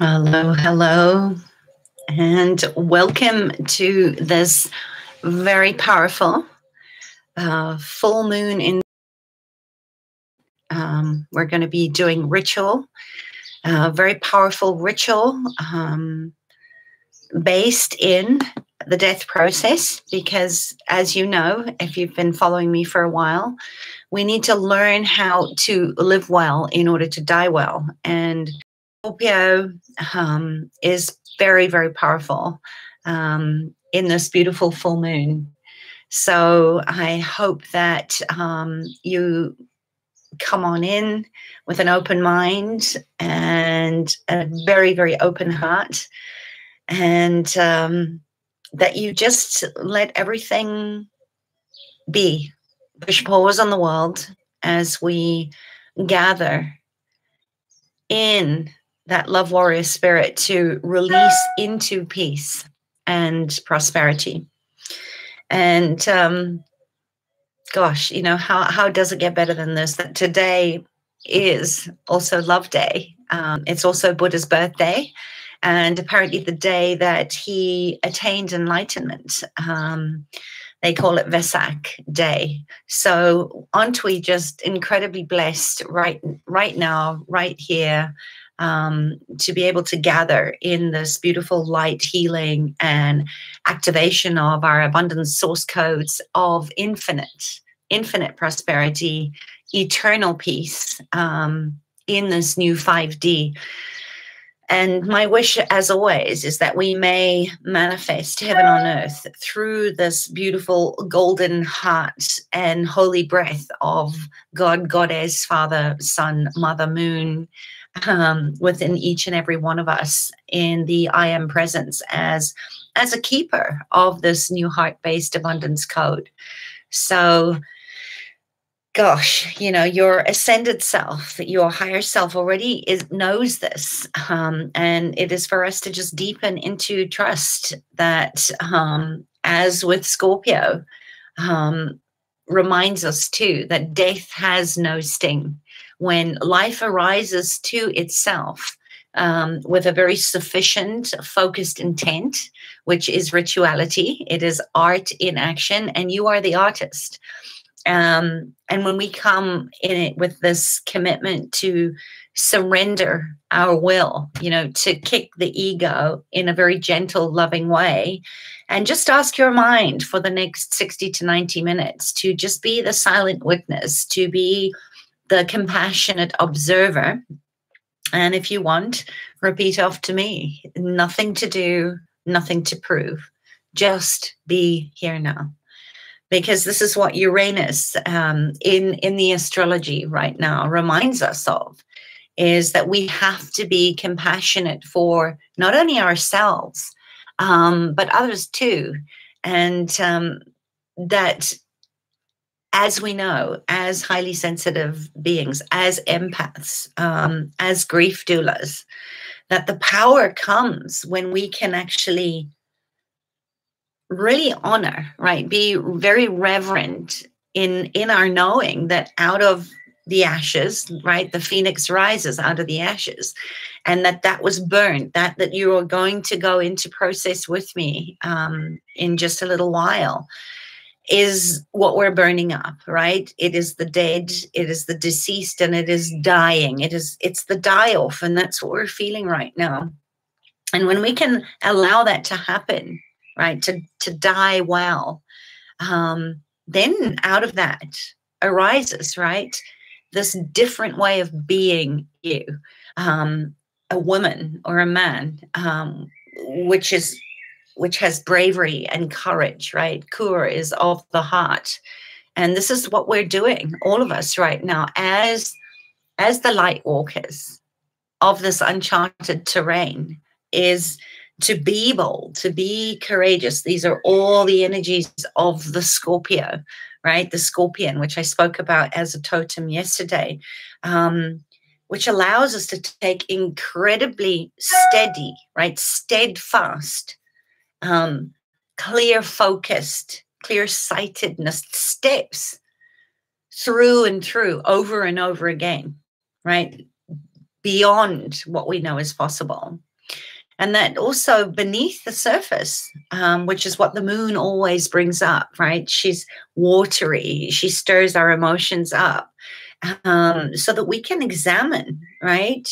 Hello, hello, and welcome to this very powerful full moon. We're going to be doing ritual, very powerful ritual based in the death process, because as you know, if you've been following me for a while, we need to learn how to live well in order to die well. And Scorpio is very, very powerful in this beautiful full moon. So I hope that you come on in with an open mind and a very, very open heart, and that you just let everything be. Push pause on the world as we gather in that love warrior spirit to release into peace and prosperity. And gosh, you know, how does it get better than this? That today is also Love Day. It's also Buddha's birthday, and apparently the day that he attained enlightenment. They call it Vesak Day. So aren't we just incredibly blessed right now, right here, to be able to gather in this beautiful light healing and activation of our abundance source codes of infinite prosperity, eternal peace in this new 5D. And my wish, as always, is that we may manifest heaven on earth through this beautiful golden heart and holy breath of God, Goddess, Father, Son, Mother, Moon, within each and every one of us in the I Am presence as a keeper of this new heart-based abundance code. So, gosh, you know, your ascended self, your higher self already knows this. And it is for us to just deepen into trust that, as with Scorpio, reminds us too that death has no sting. When life arises to itself with a very sufficient, focused intent, which is rituality, it is art in action, and you are the artist. And when we come in it with this commitment to surrender our will, you know, to kick the ego in a very gentle, loving way, and just ask your mind for the next 60 to 90 minutes to just be the silent witness, to be the compassionate observer. And if you want, repeat after me: nothing to do, nothing to prove, just be here now. Because this is what Uranus in the astrology right now reminds us of, is that we have to be compassionate for not only ourselves, but others too. And that, as we know, as highly sensitive beings, as empaths, as grief doulas, that the power comes when we can actually really honor, right? Be very reverent in our knowing that out of the ashes, right, the phoenix rises out of the ashes, and that was burned, that you are going to go into process with me in just a little while, is what we're burning up, right? It is the dead, it is the deceased, and it is dying. It's the die-off, and that's what we're feeling right now. And when we can allow that to happen, right, to die well, then out of that arises, right, this different way of being you, a woman or a man, which has bravery and courage, right? Kur is of the heart. And this is what we're doing, all of us right now, as the light walkers of this uncharted terrain, is to be bold, to be courageous. These are all the energies of the Scorpio, right? The scorpion, which I spoke about as a totem yesterday, which allows us to take incredibly steady, right? Steadfast, clear focused, clear-sightedness steps through and through, over and over again, right? Beyond what we know is possible. And that also beneath the surface, which is what the moon always brings up, right? She's watery. She stirs our emotions up, so that we can examine, right?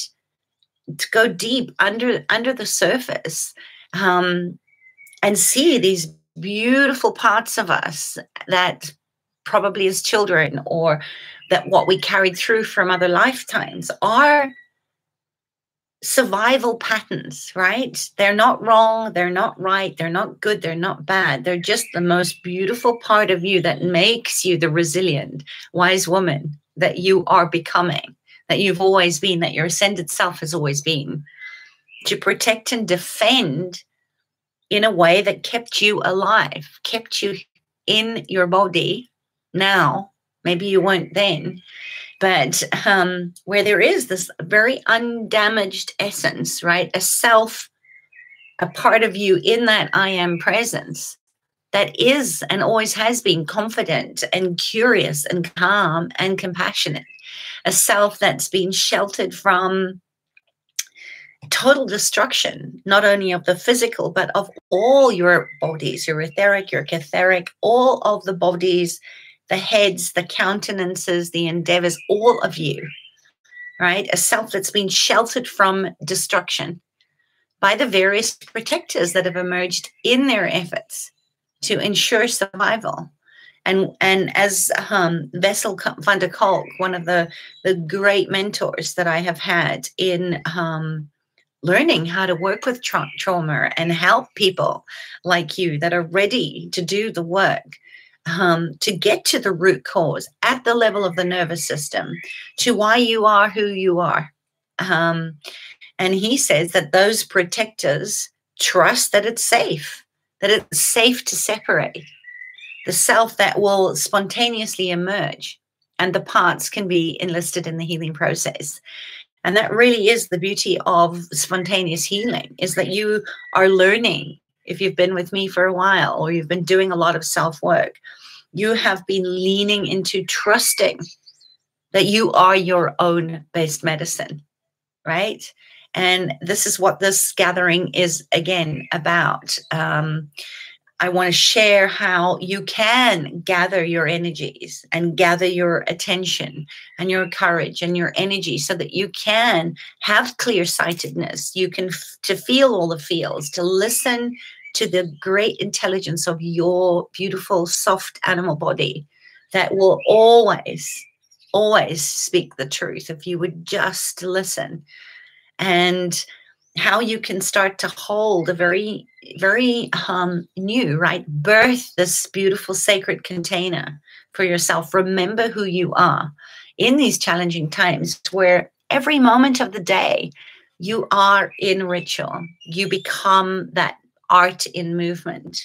To go deep under the surface, and see these beautiful parts of us that probably as children, or that what we carried through from other lifetimes, are survival patterns, right? They're not wrong, they're not right, they're not good, they're not bad. They're just the most beautiful part of you that makes you the resilient, wise woman that you are becoming, that you've always been, that your ascended self has always been, to protect and defend in a way that kept you alive, kept you in your body now. Maybe you weren't then, but where there is this very undamaged essence, right? A self, a part of you in that I am presence that is and always has been confident and curious and calm and compassionate. A self that's been sheltered from total destruction, not only of the physical, but of all your bodies, your etheric, your catheric, all of the bodies, the heads, the countenances, the endeavors, all of you, right? A self that's been sheltered from destruction by the various protectors that have emerged in their efforts to ensure survival. And as Wessel van der Kolk, one of the great mentors that I have had in learning how to work with trauma and help people like you that are ready to do the work, to get to the root cause at the level of the nervous system, to why you are who you are. And he says that those protectors trust that it's safe to separate. The self that will spontaneously emerge, and the parts can be enlisted in the healing process. And that really is the beauty of spontaneous healing, is that you are learning. If you've been with me for a while, or you've been doing a lot of self-work, you have been leaning into trusting that you are your own best medicine, right? And this is what this gathering is, again, about. I want to share how you can gather your energies and gather your attention and your courage and your energy so that you can have clear-sightedness. You can to feel all the feels, to listen to the great intelligence of your beautiful, soft animal body that will always, always speak the truth if you would just listen. And how you can start to hold a very, very new, right? Birth this beautiful sacred container for yourself. Remember who you are in these challenging times, where every moment of the day you are in ritual. You become that art in movement.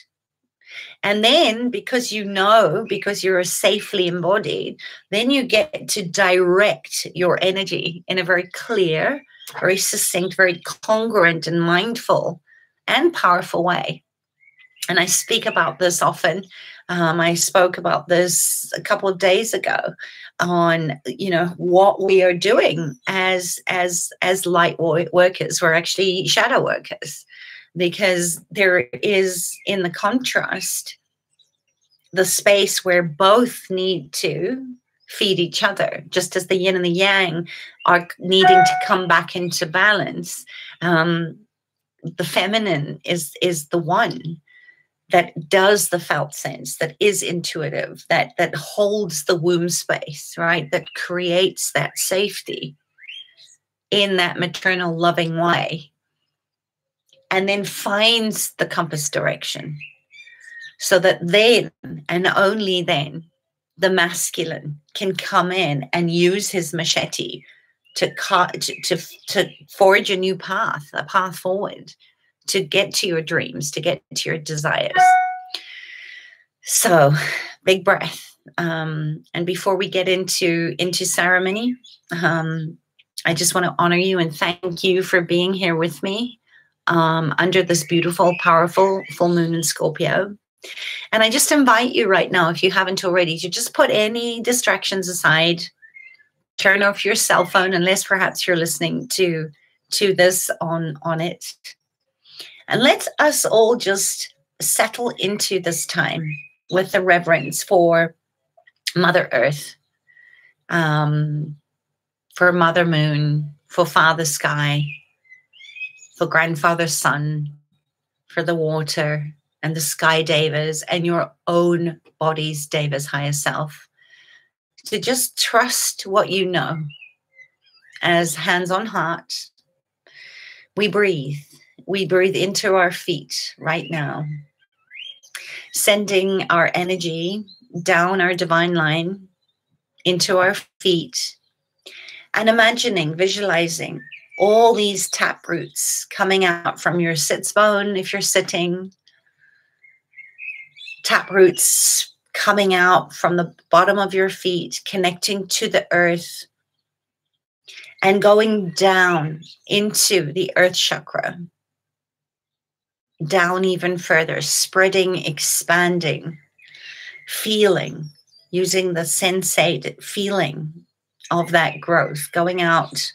And then because you're safely embodied, then you get to direct your energy in a very clear, very succinct, very congruent and mindful and powerful way. And I speak about this often. I spoke about this a couple of days ago on, what we are doing as light workers. We're actually shadow workers, because there is, in the contrast, the space where both need to feed each other, just as the yin and the yang are needing to come back into balance. The feminine is the one that does the felt sense, that is intuitive, that holds the womb space, right? That creates that safety in that maternal loving way, and then finds the compass direction, so that then, and only then, the masculine can come in and use his machete to forge a new path, a path forward, to get to your dreams, to get to your desires. So, big breath. And before we get into ceremony, I just want to honor you and thank you for being here with me under this beautiful, powerful full moon in Scorpio. And I just invite you right now, if you haven't already, to just put any distractions aside, turn off your cell phone, unless perhaps you're listening to this on it. And let us all just settle into this time with the reverence for Mother Earth, for Mother Moon, for Father Sky, for Grandfather Sun, for the water and the sky devas and your own body's deva's higher self. To just trust what you know. As hands on heart, we breathe. We breathe into our feet right now, sending our energy down our divine line into our feet, and imagining, visualizing all these tap roots coming out from your sits bone if you're sitting, tap roots coming out from the bottom of your feet, connecting to the earth, and going down into the earth chakra, down even further, spreading, expanding, feeling, using the sensate feeling of that growth, going out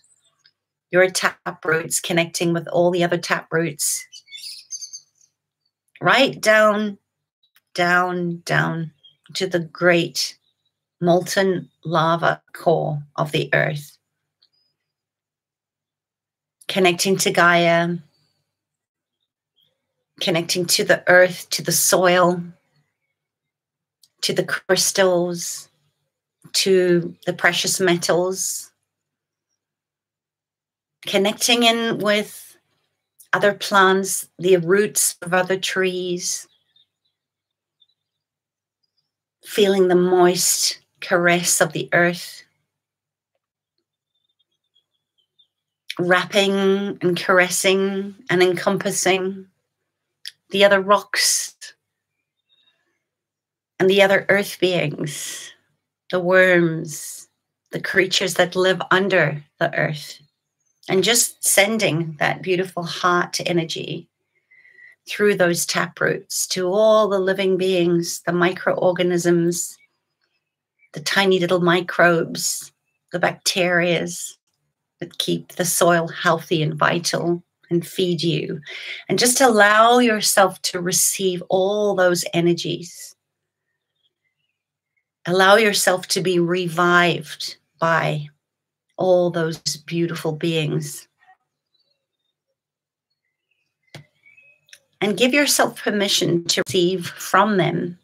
your tap roots, connecting with all the other tap roots, right down, down, down to the great molten lava core of the earth, connecting to Gaia, connecting to the earth, to the soil, to the crystals, to the precious metals, connecting in with other plants, the roots of other trees, feeling the moist caress of the earth, wrapping and caressing and encompassing the other rocks and the other earth beings, the worms, the creatures that live under the earth, and just sending that beautiful heart energy through those tap roots to all the living beings, the microorganisms, the tiny little microbes, the bacterias that keep the soil healthy and vital and feed you. And just allow yourself to receive all those energies. Allow yourself to be revived by all those beautiful beings. And give yourself permission to receive from them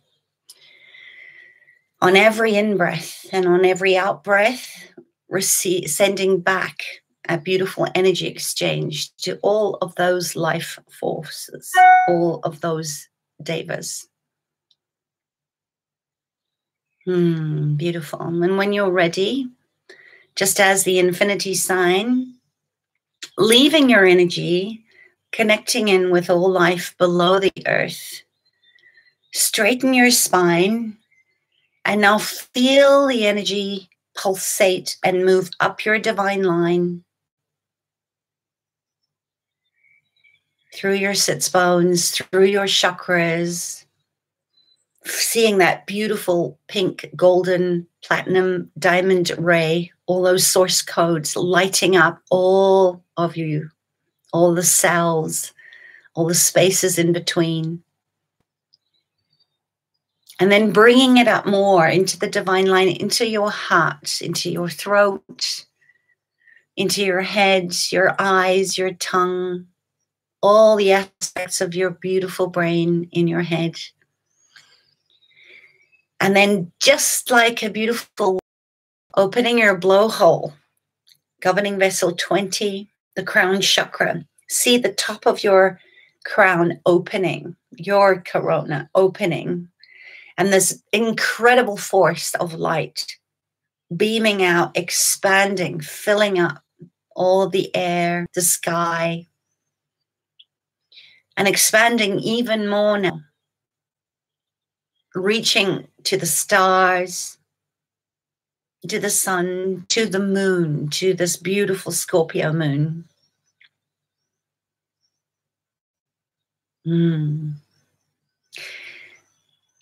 on every in-breath and on every out-breath, sending back a beautiful energy exchange to all of those life forces, all of those devas. Beautiful. And when you're ready, just as the infinity sign, leaving your energy, connecting in with all life below the earth, straighten your spine, and now feel the energy pulsate and move up your divine line, through your sits bones, through your chakras, seeing that beautiful pink, golden, platinum, diamond ray, all those source codes lighting up all of you, all the cells, all the spaces in between. And then bringing it up more into the divine line, into your heart, into your throat, into your head, your eyes, your tongue, all the aspects of your beautiful brain in your head. And then just like a beautiful opening your blowhole, governing vessel 20, the crown chakra. See the top of your crown opening, your corona opening. And this incredible force of light beaming out, expanding, filling up all the air, the sky, and expanding even more now, reaching to the stars, to the sun, to the moon, to this beautiful Scorpio moon.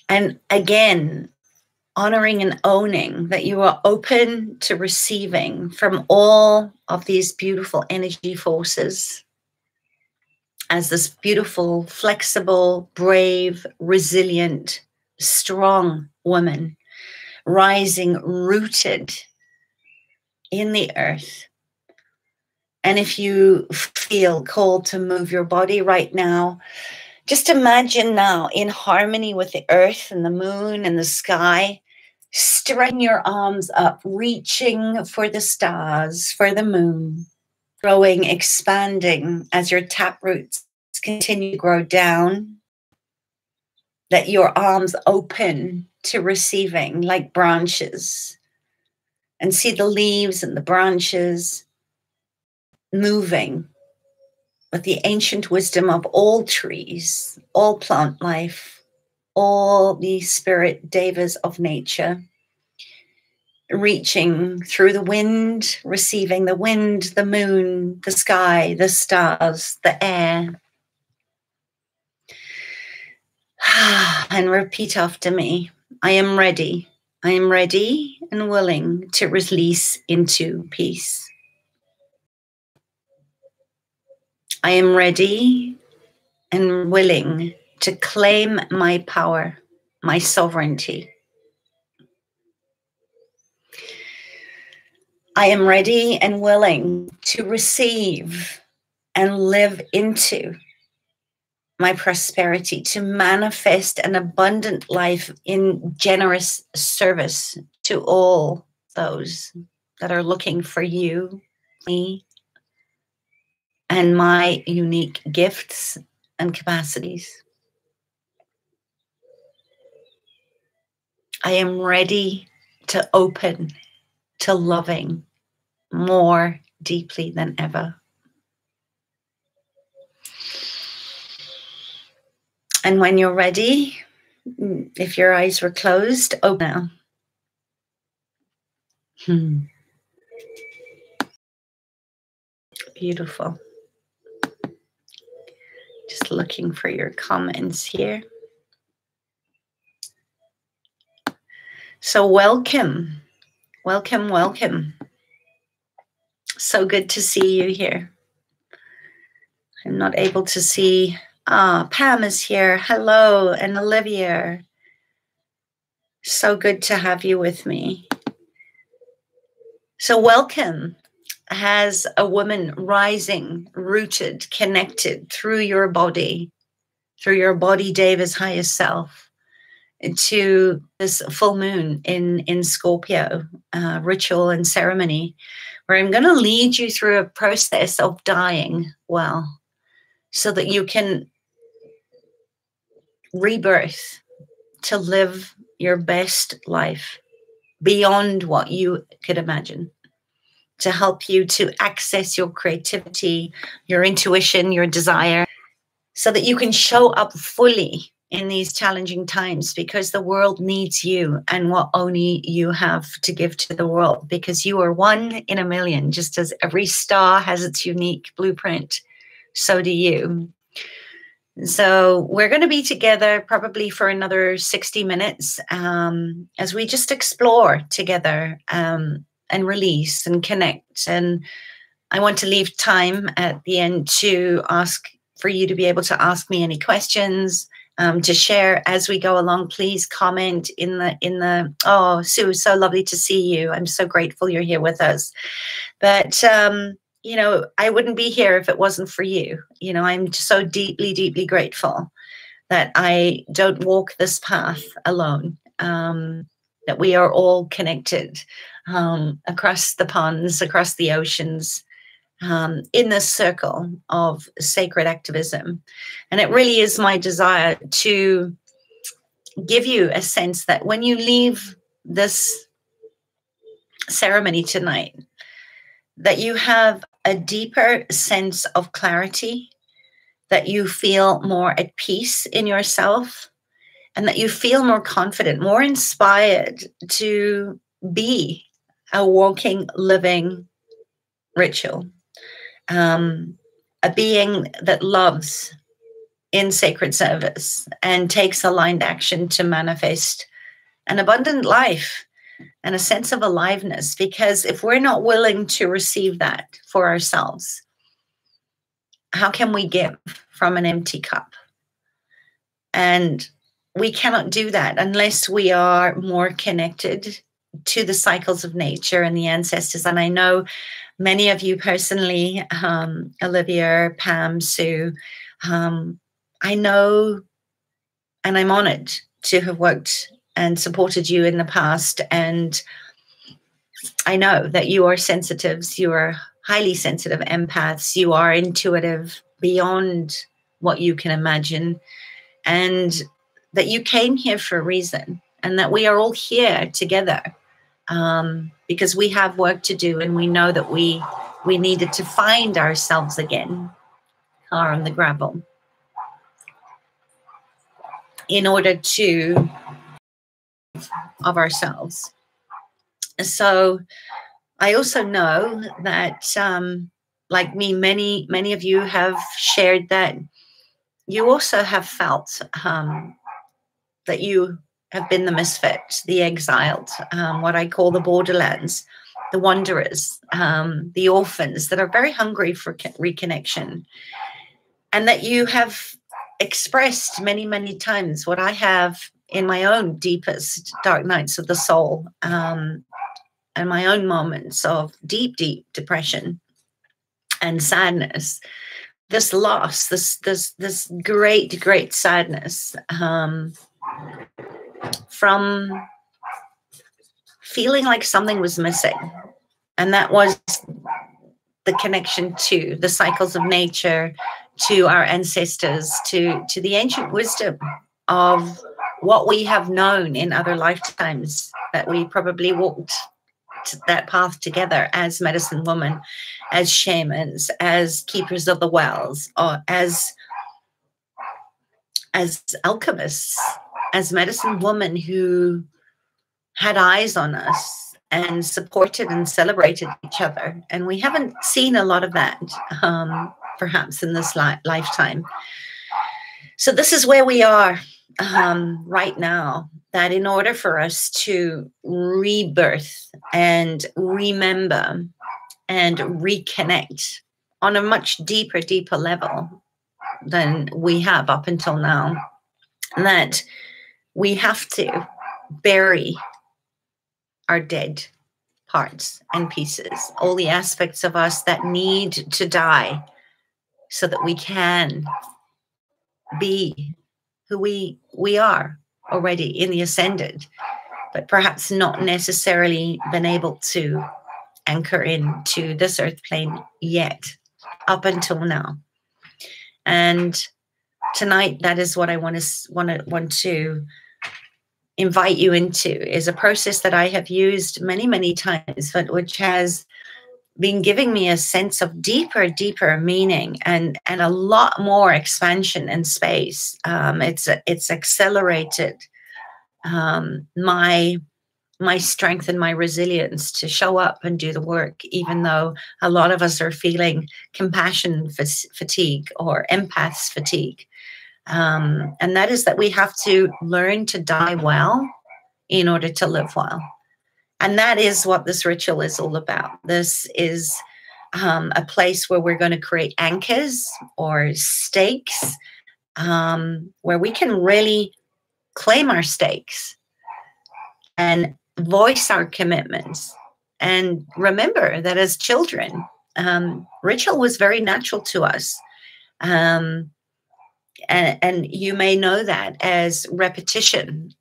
And again, honoring and owning that you are open to receiving from all of these beautiful energy forces. as this beautiful, flexible, brave, resilient, strong woman, rising, rooted in the earth. And if you feel called to move your body right now, just imagine now in harmony with the earth and the moon and the sky, stretching your arms up, reaching for the stars, for the moon, growing, expanding as your taproots continue to grow down. Let your arms open to receiving like branches, and see the leaves and the branches moving with the ancient wisdom of all trees, all plant life, all the spirit devas of nature, reaching through the wind, receiving the wind, the moon, the sky, the stars, the air. And repeat after me. I am ready. I am ready and willing to release into peace. I am ready and willing to claim my power, my sovereignty. I am ready and willing to receive and live into my prosperity, to manifest an abundant life in generous service to all those that are looking for you, me, and my unique gifts and capacities. I am ready to open to loving more deeply than ever. And when you're ready, if your eyes were closed, open now. Beautiful. Just looking for your comments here. So welcome, welcome, welcome. So good to see you here. I'm not able to see. Pam is here. Hello, and Olivier. So good to have you with me. So welcome as a woman rising, rooted, connected through your body Deva's highest self, to this full moon in Scorpio, ritual and ceremony, where I'm going to lead you through a process of dying well, so that you can rebirth to live your best life beyond what you could imagine, to help you to access your creativity, your intuition, your desire, so that you can show up fully in these challenging times, because the world needs you and what only you have to give to the world, because you are one in a million. Just as every star has its unique blueprint, so do you. So we're going to be together probably for another 60 minutes as we just explore together and release and connect. And I want to leave time at the end to ask for you to be able to ask me any questions, to share as we go along. Please comment in the, oh, Sue, so lovely to see you. I'm so grateful you're here with us. But, you know, I wouldn't be here if it wasn't for you. You know, I'm so deeply, deeply grateful that I don't walk this path alone, that we are all connected across the ponds, across the oceans, in this circle of sacred activism. And it really is my desire to give you a sense that when you leave this ceremony tonight, that you have a deeper sense of clarity, that you feel more at peace in yourself, and that you feel more confident, more inspired to be a walking, living ritual, a being that loves in sacred service and takes aligned action to manifest an abundant life and a sense of aliveness. Because if we're not willing to receive that for ourselves, how can we give from an empty cup? And we cannot do that unless we are more connected to the cycles of nature and the ancestors. And I know many of you personally, Olivier, Pam, Sue, I know, and I'm honored to have worked and supported you in the past. And I know that you are sensitives, you are highly sensitive empaths, you are intuitive beyond what you can imagine, and that you came here for a reason, and that we are all here together because we have work to do, and we know that we needed to find ourselves again, on the gravel, in order to of ourselves. So I also know that, like me, many of you have shared that you also have felt that you have been the misfit, the exiled, what I call the borderlands, the wanderers, the orphans that are very hungry for reconnection, and that you have expressed many, many times what I have in my own deepest dark nights of the soul, and my own moments of deep, deep depression and sadness, this loss, this great, great sadness, from feeling like something was missing. And that was the connection to the cycles of nature, to our ancestors, to the ancient wisdom of what we have known in other lifetimes, that we probably walked that path together as medicine women, as shamans, as keepers of the wells, or as alchemists, as medicine women who had eyes on us and supported and celebrated each other. And we haven't seen a lot of that, perhaps in this lifetime. So this is where we are right now, that in order for us to rebirth and remember and reconnect on a much deeper, deeper level than we have up until now, that we have to bury our dead parts and pieces, all the aspects of us that need to die so that we can be who we are already in the ascended, but perhaps not necessarily been able to anchor into this earth plane yet, up until now. And tonight, that is what I want to invite you into, is a process that I have used many, many times, but which has been giving me a sense of deeper, deeper meaning and a lot more expansion and space. It's accelerated my strength and my resilience to show up and do the work, even though a lot of us are feeling compassion fatigue or empaths fatigue. And that is that we have to learn to die well in order to live well. And that is what this ritual is all about. This is a place where we're going to create anchors or stakes, where we can really claim our stakes and voice our commitments. And remember that as children, ritual was very natural to us. And you may know that as repetition,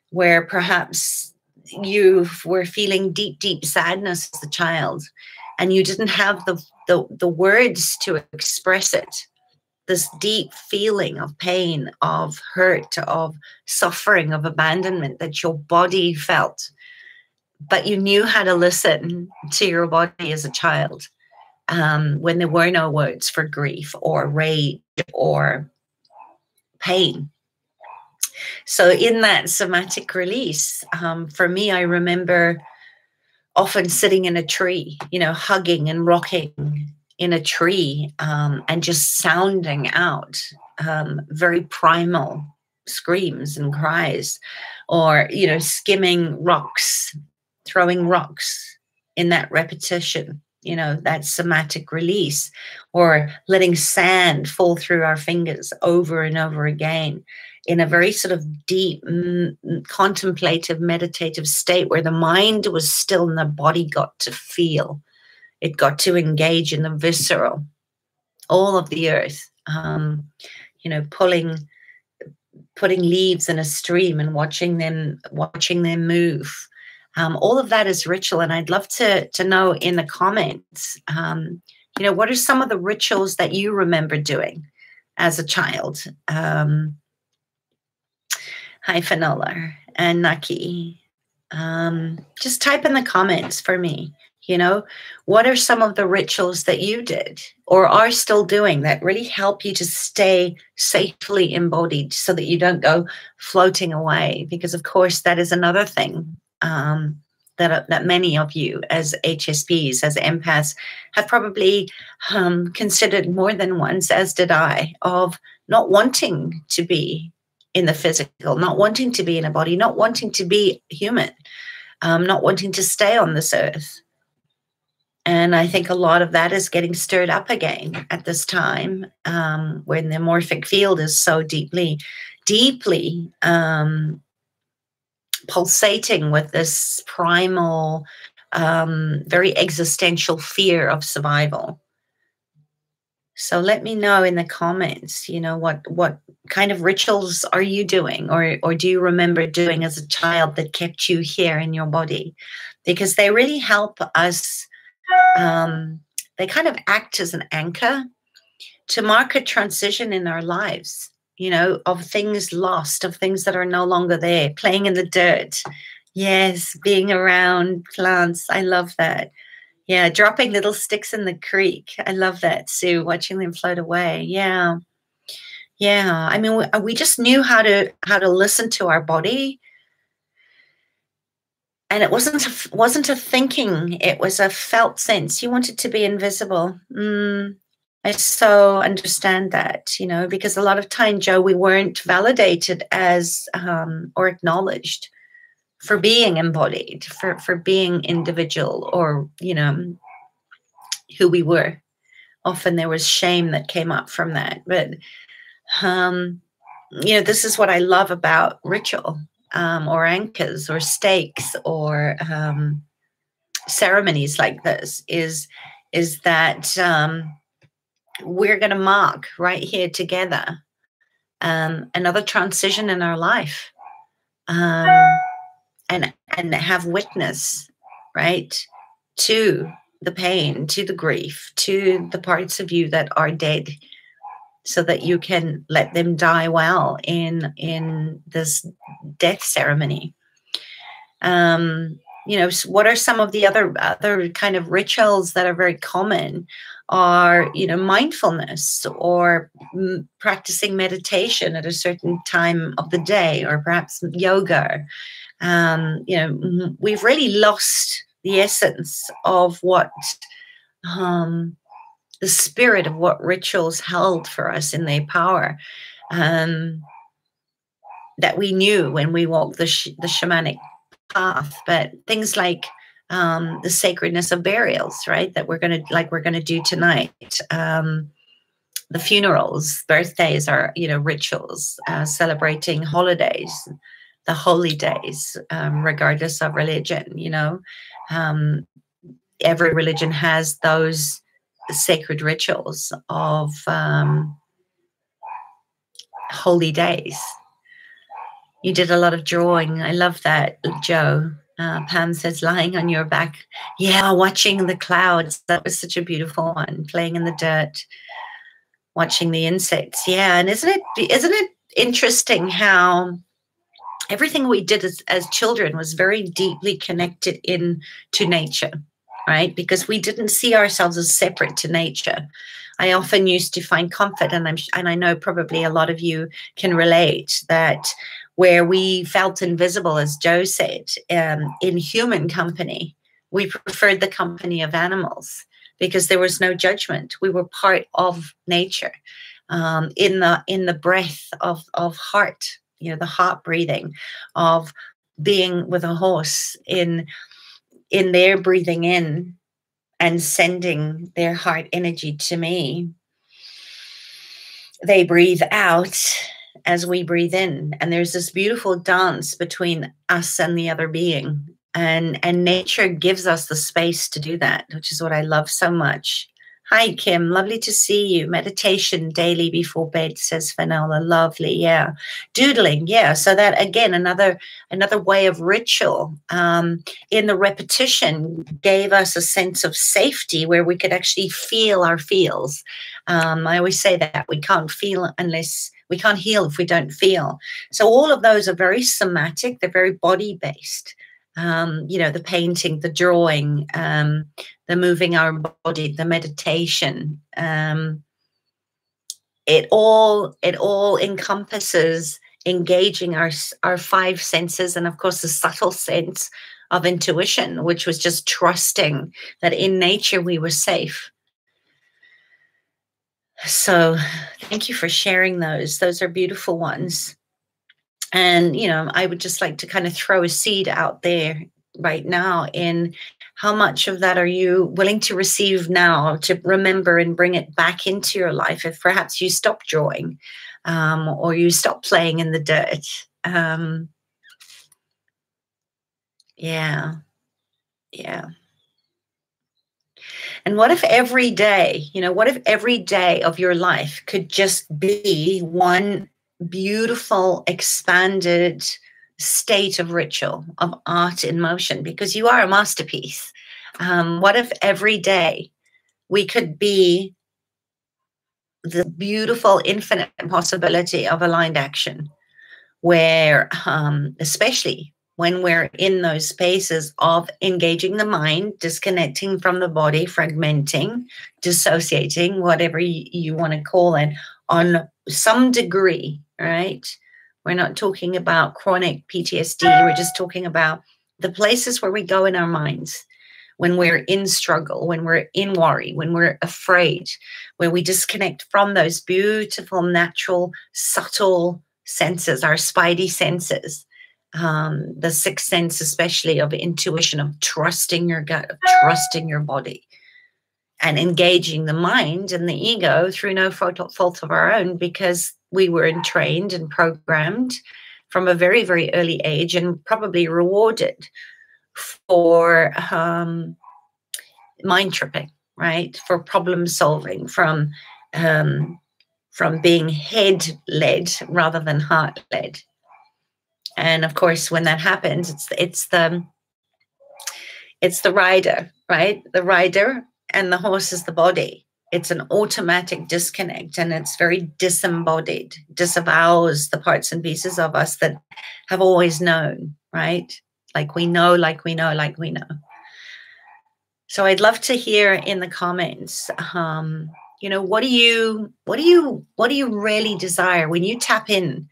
where perhaps you were feeling deep, deep sadness as a child, and you didn't have the words to express it. This deep feeling of pain, of hurt, of suffering, of abandonment that your body felt, but you knew how to listen to your body as a child. When there were no words for grief or rage or pain. So in that somatic release, for me, I remember often sitting in a tree, hugging and rocking in a tree, and just sounding out very primal screams and cries, or, skimming rocks, throwing rocks in that repetition you know, that somatic release, or letting sand fall through our fingers over and over again in a very sort of deep, contemplative, meditative state where the mind was still and the body got to feel. It got to engage in the visceral, all of the earth, you know, putting leaves in a stream and watching them move. All of that is ritual. And I'd love to know in the comments, you know, what are some of the rituals that you remember doing as a child? Hi, Fanola and Naki. Just type in the comments for me. You know, what are some of the rituals that you did or are still doing that really help you to stay safely embodied so that you don't go floating away? Because, of course, that is another thing that many of you as HSPs, as empaths, have probably considered more than once, as did I, of not wanting to be in the physical, not wanting to be in a body, not wanting to be human, not wanting to stay on this earth. And I think a lot of that is getting stirred up again at this time, when the morphic field is so deeply pulsating with this primal, very existential fear of survival. So let me know in the comments, you know, what kind of rituals are you doing, or do you remember doing as a child that kept you here in your body? Because they really help us. They kind of act as an anchor to mark a transition in our lives, you know, of things lost, of things that are no longer there, playing in the dirt. Yes, being around plants. I love that. Yeah, dropping little sticks in the creek. I love that, Sue, watching them float away. Yeah. Yeah. I mean, we just knew how to listen to our body. And it wasn't a thinking, it was a felt sense. You wanted to be invisible. I so understand that, you know, because a lot of time, Joe, we weren't validated as or acknowledged for being embodied, for being individual, or, you know, who we were. Often there was shame that came up from that. But, you know, this is what I love about ritual. Or anchors or stakes or ceremonies like this is that we're going to mark right here together another transition in our life, and have witness, right, to the pain, to the grief, to the parts of you that are dead, so that you can let them die well in this death ceremony. You know, what are some of the other kind of rituals that are very common? Are, you know, mindfulness, or practicing meditation at a certain time of the day, or perhaps yoga. You know, we've really lost the essence of what the spirit of what rituals held for us in their power, that we knew when we walked the shamanic path. But things like the sacredness of burials, right, that we're going to do tonight. The funerals, birthdays are, you know, rituals, celebrating holidays, the holy days, regardless of religion, you know. Every religion has those sacred rituals of holy days. You did a lot of drawing. I love that, Joe. Pam says, lying on your back. Yeah, watching the clouds. That was such a beautiful one. Playing in the dirt, watching the insects. Yeah, and isn't it interesting how everything we did as children was very deeply connected to nature, right? Because we didn't see ourselves as separate to nature. I often used to find comfort, and I know probably a lot of you can relate, that where we felt invisible, as Joe said, in human company, we preferred the company of animals because there was no judgment. We were part of nature, in the breath of heart, you know, the heart breathing, of being with a horse in their breathing in and sending their heart energy to me, they breathe out as we breathe in. And there's this beautiful dance between us and the other being. And nature gives us the space to do that, which is what I love so much. Hi, Kim. Lovely to see you. Meditation daily before bed, says Finola. Lovely. Yeah. Doodling. Yeah. So that, again, another way of ritual in the repetition gave us a sense of safety where we could actually feel our feels. I always say that we can't feel unless we can't heal if we don't feel. So all of those are very somatic. They're very body based. The painting, the drawing, the moving our body, the meditation. It all encompasses engaging our five senses, and of course the subtle sense of intuition, which was just trusting that in nature we were safe. So thank you for sharing those. Those are beautiful ones. And, I would just like to kind of throw a seed out there right now in how much of that are you willing to receive now, to remember and bring it back into your life if perhaps you stop drawing or you stop playing in the dirt. Yeah. And what if every day, of your life could just be one beautiful, expanded state of ritual, of art in motion, because you are a masterpiece. What if every day we could be the beautiful, infinite possibility of aligned action, where, especially when we're in those spaces of engaging the mind, disconnecting from the body, fragmenting, dissociating, whatever you want to call it, on some degree, right? We're not talking about chronic PTSD. We're just talking about the places where we go in our minds when we're in struggle, when we're in worry, when we're afraid, where we disconnect from those beautiful, natural, subtle senses, our spidey senses, the sixth sense, especially of intuition, of trusting your gut, of trusting your body, and engaging the mind and the ego through no fault of our own, because we were entrained and programmed from a very, very early age and probably rewarded for mind tripping, right? For problem solving, from being head led rather than heart led. And of course, when that happens, it's the rider, right? The rider, and the horse is the body. It's an automatic disconnect, and it's very disembodied, disavows the parts and pieces of us that have always known, right? Like we know. So I'd love to hear in the comments, what do you really desire when you tap in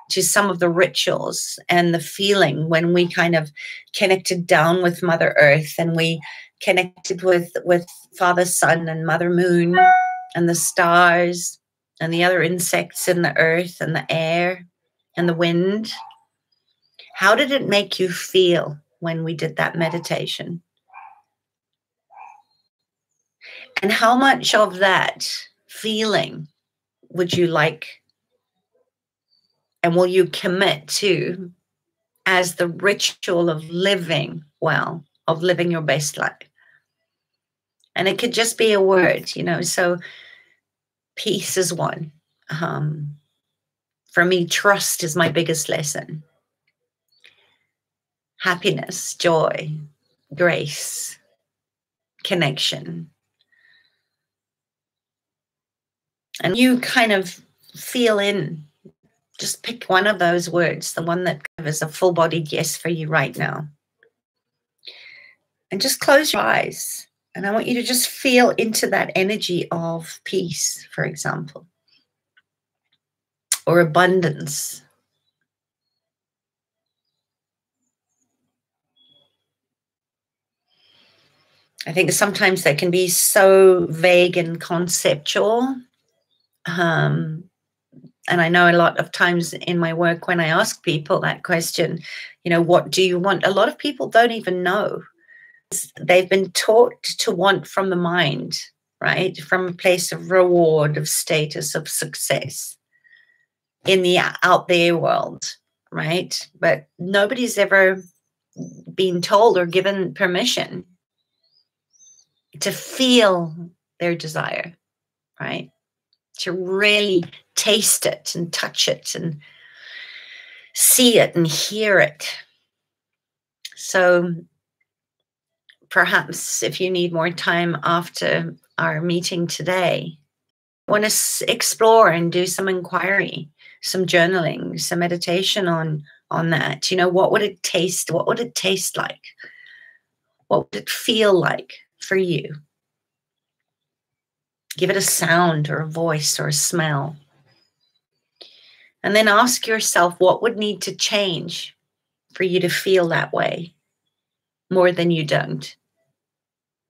to some of the rituals and the feeling when we kind of connected down with Mother Earth, and we connected with Father Sun and Mother Moon and the stars and the other insects in the earth and the air and the wind. How did it make you feel when we did that meditation? And how much of that feeling would you like, and will you commit to, as the ritual of living well, of living your best life? And it could just be a word, so peace is one. For me, trust is my biggest lesson. Happiness, joy, grace, connection. And you kind of feel in, just pick one of those words, the one that is a full-bodied yes for you right now. And just close your eyes. And I want you to just feel into that energy of peace, for example, or abundance. I think sometimes they can be so vague and conceptual. And I know a lot of times in my work, when I ask people that question, what do you want? A lot of people don't even know. they've been taught to want from the mind, right? From a place of reward, of status, of success in the out there world, right? But nobody's ever been told or given permission to feel their desire, right? To really taste it and touch it and see it and hear it. So perhaps if you need more time after our meeting today, I want to explore and do some inquiry, some journaling, some meditation on that. You know, what would it taste? What would it taste like? What would it feel like for you? Give it a sound or a voice or a smell. And then ask yourself, what would need to change for you to feel that way more than you don't?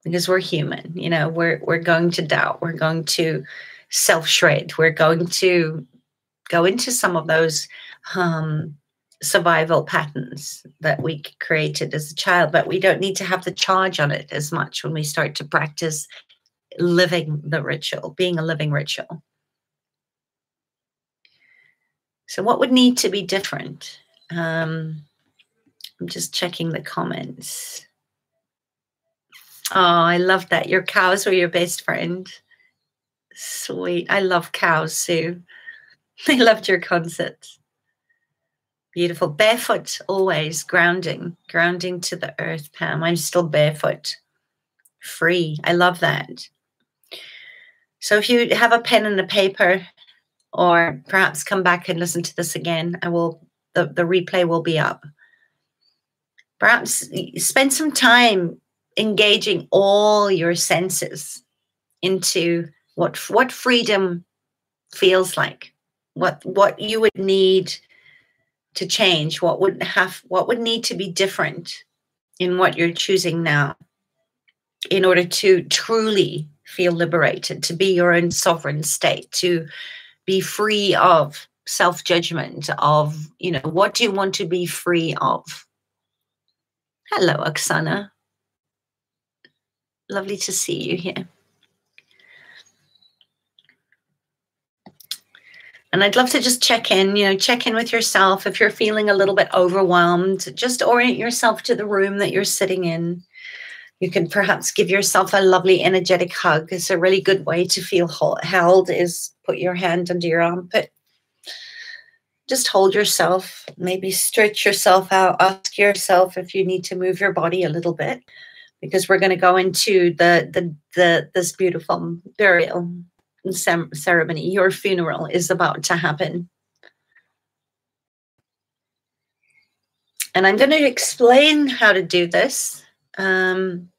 Because we're human, you know, we're going to doubt, we're going to self-shred, we're going to go into some of those survival patterns that we created as a child, but we don't need to have the charge on it as much when we start to practice living the ritual, being a living ritual. So what would need to be different? I'm just checking the comments. Oh, I love that. Your cows were your best friend. Sweet. I love cows, Sue. I loved your concerts. Beautiful. Barefoot, always grounding to the earth, Pam. I'm still barefoot, free. I love that. So if you have a pen and a paper, or perhaps come back and listen to this again, the replay will be up. Perhaps spend some time engaging all your senses into what freedom feels like, what you would need to change, what would need to be different in what you're choosing now in order to truly feel liberated, to be your own sovereign state, to be free of self-judgment, of, you know, what do you want to be free of? Hello, Oksana. Lovely to see you here. And I'd love to just check in with yourself. If you're feeling a little bit overwhelmed, just orient yourself to the room that you're sitting in. You can perhaps give yourself a lovely energetic hug. It's a really good way to feel held, is put your hand under your armpit. Just hold yourself, maybe stretch yourself out, ask yourself if you need to move your body a little bit, because we're going to go into this beautiful burial ceremony. Your funeral is about to happen. And I'm going to explain how to do this. And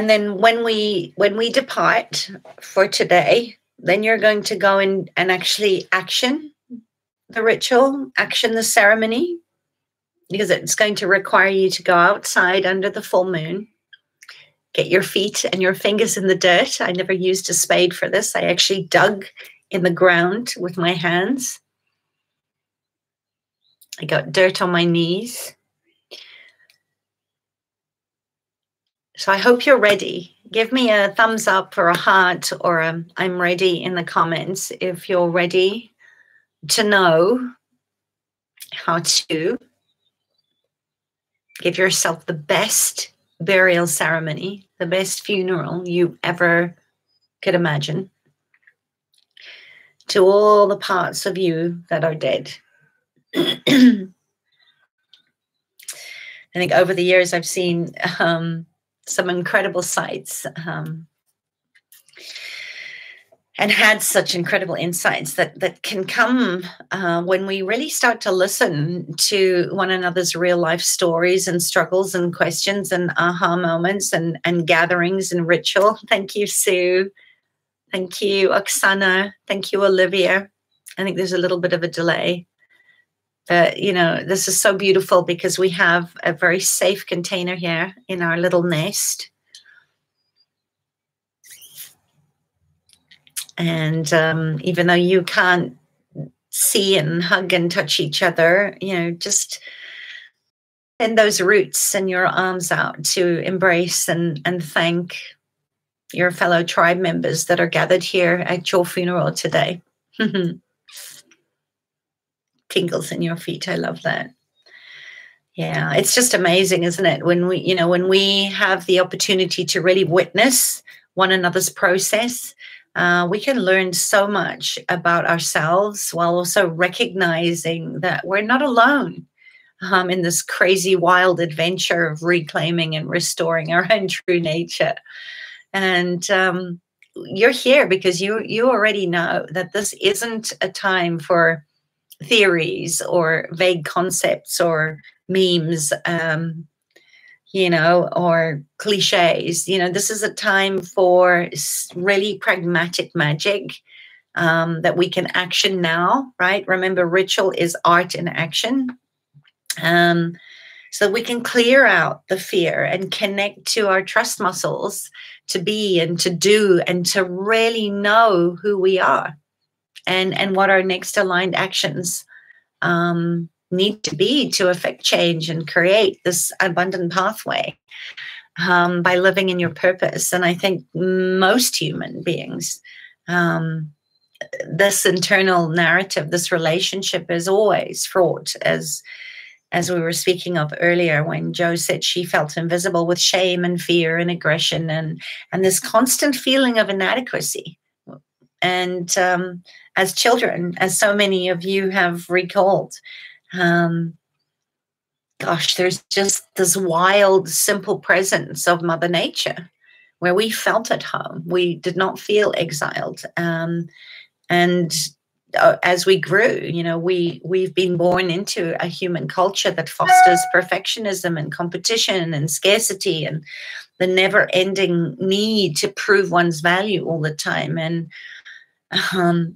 then when we depart for today, then you're going to go in and actually action the ritual, action the ceremony, because it's going to require you to go outside under the full moon, get your feet and your fingers in the dirt. I never used a spade for this. I actually dug in the ground with my hands. I got dirt on my knees. So I hope you're ready. Give me a thumbs up or a heart or a I'm ready in the comments if you're ready to know how to give yourself the best burial ceremony, the best funeral you ever could imagine, to all the parts of you that are dead. I think over the years I've seen some incredible sights and had such incredible insights that can come when we really start to listen to one another's real life stories and struggles and questions and aha moments and gatherings and ritual. Thank you, Sue. Thank you, Oksana. Thank you, Olivier. I think there's a little bit of a delay. But, you know, this is so beautiful because we have a very safe container here in our little nest. And even though you can't see and hug and touch each other, you know, just Send those roots and your arms out to embrace and thank your fellow tribe members that are gathered here at your funeral today. Tingles in your feet. I love that. Yeah, it's just amazing, isn't it? When we have the opportunity to really witness one another's process, we can learn so much about ourselves while also recognizing that we're not alone in this crazy, wild adventure of reclaiming and restoring our own true nature. And you're here because you already know that this isn't a time for theories or vague concepts or memes, or cliches. This is a time for really pragmatic magic that we can action now, right? Remember, ritual is art in action. So we can clear out the fear and connect to our trust muscles to be and to do and to really know who we are and what our next aligned actions need to be to affect change and create this abundant pathway by living in your purpose. And I think most human beings, this internal narrative, this relationship is always fraught, as we were speaking of earlier when Jo said she felt invisible with shame and fear and aggression and this constant feeling of inadequacy. And as children, as so many of you have recalled, there's just this wild, simple presence of Mother Nature where we felt at home. We did not feel exiled. And as we grew, we've been born into a human culture that fosters perfectionism and competition and scarcity and the never-ending need to prove one's value all the time. And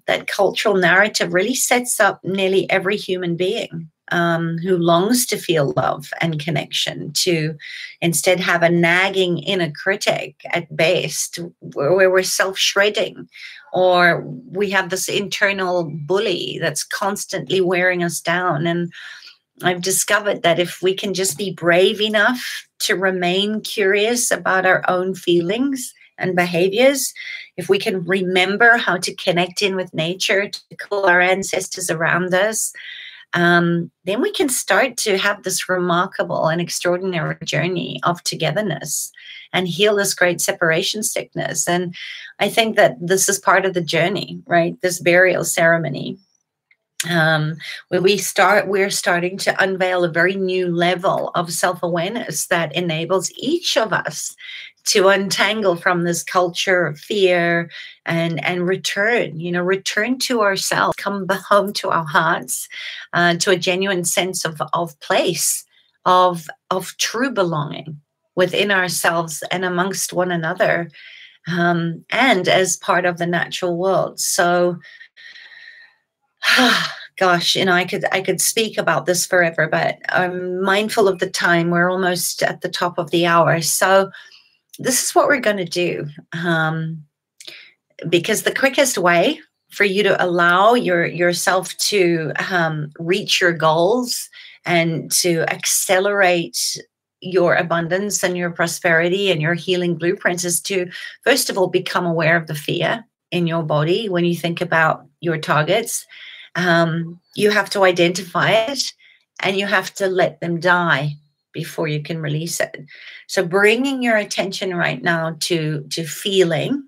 that cultural narrative really sets up nearly every human being who longs to feel love and connection to instead have a nagging inner critic at best where we're self-shredding, or we have this internal bully that's constantly wearing us down. And I've discovered that if we can just be brave enough to remain curious about our own feelings and behaviors, if we can remember how to connect in with nature, to call our ancestors around us, then we can start to have this remarkable and extraordinary journey of togetherness and heal this great separation sickness. And I think that this is part of the journey, right? This burial ceremony, where we're starting to unveil a very new level of self-awareness that enables each of us to untangle from this culture of fear and return to ourselves, come home to our hearts, to a genuine sense of place, of true belonging within ourselves and amongst one another, and as part of the natural world. So, gosh, I could speak about this forever, but I'm mindful of the time. We're almost at the top of the hour. So this is what we're going to do, because the quickest way for you to allow yourself to reach your goals and to accelerate your abundance and your prosperity and your healing blueprints is to, first of all, become aware of the fear in your body when you think about your targets. You have to identify it and you have to let them die before you can release it. So bringing your attention right now to feeling,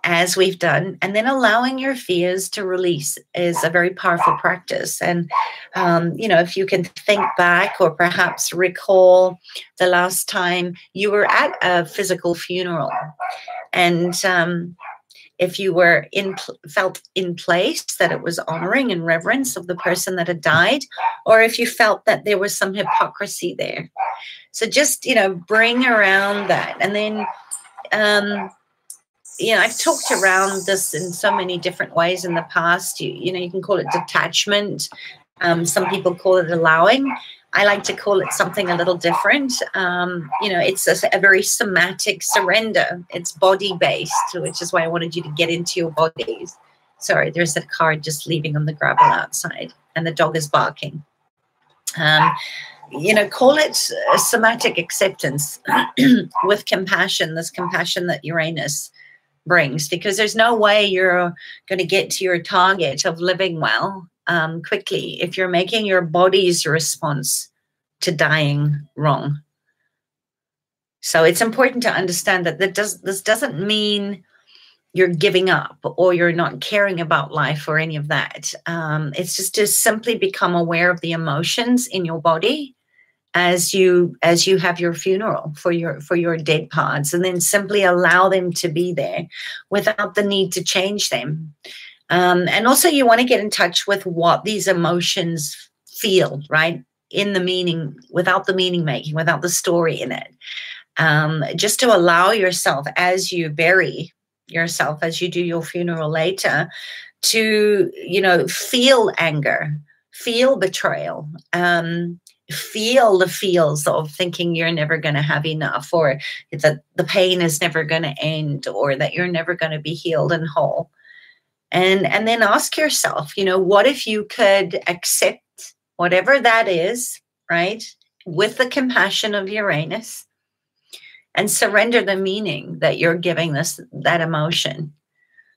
as we've done, and then allowing your fears to release is a very powerful practice. And, if you can think back or perhaps recall the last time you were at a physical funeral, and if you were felt in place that it was honoring and reverence of the person that had died, or if you felt that there was some hypocrisy there. So just, bring around that. And then, I've talked around this in so many different ways in the past. You can call it detachment. Some people call it allowing. I like to call it something a little different. It's a very somatic surrender. It's body-based, which is why I wanted you to get into your bodies. Sorry, there's a car just leaving on the gravel outside, and the dog is barking. call it a somatic acceptance with compassion, this compassion that Uranus brings, because there's no way you're going to get to your target of living well quickly if you're making your body's response to dying wrong. So it's important to understand that this doesn't mean you're giving up or you're not caring about life or any of that. It's just to simply become aware of the emotions in your body as you have your funeral for your dead parts, and then simply allow them to be there without the need to change them. And also you want to get in touch with what these emotions feel, right? In the meaning, without the meaning making, without the story in it. Just to allow yourself, as you bury yourself, as you do your funeral later, to, feel anger, feel betrayal, feel the feels of thinking you're never going to have enough, or that the pain is never going to end, or that you're never going to be healed and whole. And then ask yourself, what if you could accept whatever that is, right, with the compassion of Uranus, and surrender the meaning that you're giving that emotion.